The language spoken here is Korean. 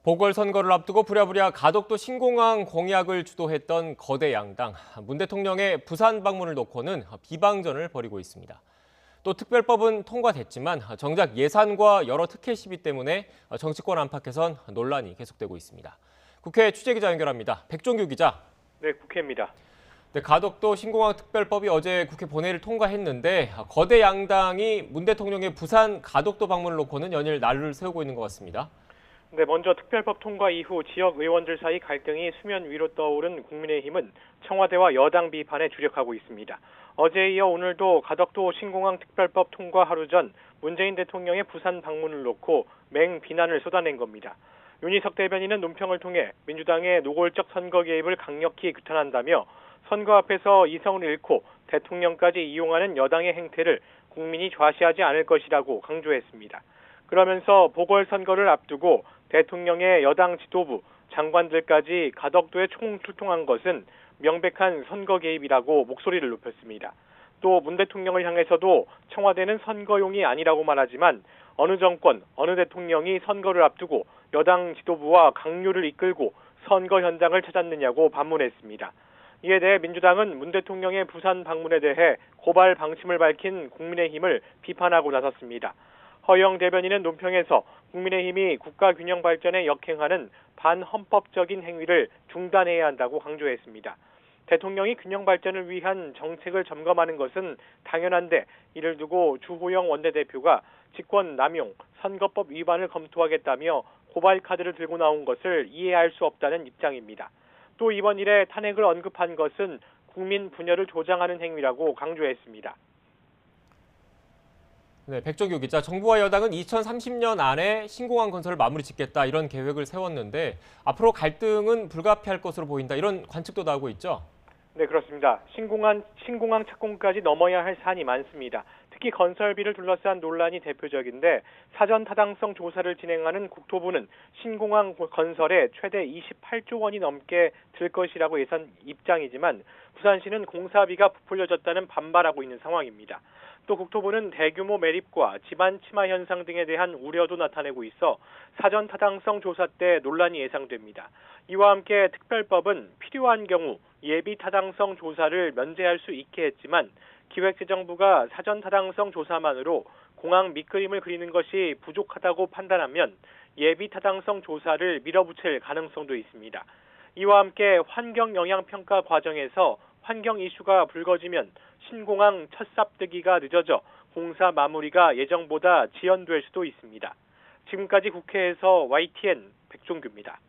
보궐선거를 앞두고 부랴부랴 가덕도 신공항 공약을 주도했던 거대 양당. 문 대통령의 부산 방문을 놓고는 비방전을 벌이고 있습니다. 또 특별법은 통과됐지만 정작 예산과 여러 특혜 시비 때문에 정치권 안팎에선 논란이 계속되고 있습니다. 국회 취재기자 연결합니다. 백종규 기자. 네, 국회입니다. 네, 가덕도 신공항 특별법이 어제 국회 본회의를 통과했는데 거대 양당이 문 대통령의 부산 가덕도 방문을 놓고는 연일 난리를 세우고 있는 것 같습니다. 네, 먼저 특별법 통과 이후 지역 의원들 사이 갈등이 수면 위로 떠오른 국민의힘은 청와대와 여당 비판에 주력하고 있습니다. 어제에 이어 오늘도 가덕도 신공항 특별법 통과 하루 전 문재인 대통령의 부산 방문을 놓고 맹비난을 쏟아낸 겁니다. 윤희석 대변인은 논평을 통해 민주당의 노골적 선거 개입을 강력히 규탄한다며 선거 앞에서 이성을 잃고 대통령까지 이용하는 여당의 행태를 국민이 좌시하지 않을 것이라고 강조했습니다. 그러면서 보궐선거를 앞두고 대통령의 여당 지도부, 장관들까지 가덕도에 총출동한 것은 명백한 선거 개입이라고 목소리를 높였습니다. 또 문 대통령을 향해서도 청와대는 선거용이 아니라고 말하지만 어느 정권, 어느 대통령이 선거를 앞두고 여당 지도부와 강요를 이끌고 선거 현장을 찾았느냐고 반문했습니다. 이에 대해 민주당은 문 대통령의 부산 방문에 대해 고발 방침을 밝힌 국민의힘을 비판하고 나섰습니다. 허영 대변인은 논평에서 국민의힘이 국가 균형 발전에 역행하는 반헌법적인 행위를 중단해야 한다고 강조했습니다. 대통령이 균형 발전을 위한 정책을 점검하는 것은 당연한데 이를 두고 주호영 원내대표가 직권 남용, 선거법 위반을 검토하겠다며 고발 카드를 들고 나온 것을 이해할 수 없다는 입장입니다. 또 이번 일에 탄핵을 언급한 것은 국민 분열을 조장하는 행위라고 강조했습니다. 네, 백종규 기자. 정부와 여당은 2030년 안에 신공항 건설을 마무리 짓겠다 이런 계획을 세웠는데 앞으로 갈등은 불가피할 것으로 보인다 이런 관측도 나오고 있죠? 네, 그렇습니다. 신공항 착공까지 넘어야 할 사안이 많습니다. 특히 건설비를 둘러싼 논란이 대표적인데 사전 타당성 조사를 진행하는 국토부는 신공항 건설에 최대 28조 원이 넘게 들 것이라고 예상 입장이지만 부산시는 공사비가 부풀려졌다는 반발하고 있는 상황입니다. 또 국토부는 대규모 매립과 집안 침하 현상 등에 대한 우려도 나타내고 있어 사전 타당성 조사 때 논란이 예상됩니다. 이와 함께 특별법은 필요한 경우 예비 타당성 조사를 면제할 수 있게 했지만 기획재정부가 사전 타당성 조사만으로 공항 밑그림을 그리는 것이 부족하다고 판단하면 예비 타당성 조사를 밀어붙일 가능성도 있습니다. 이와 함께 환경 영향 평가 과정에서 환경 이슈가 불거지면 신공항 첫 삽뜨기가 늦어져 공사 마무리가 예정보다 지연될 수도 있습니다. 지금까지 국회에서 YTN 백종규입니다.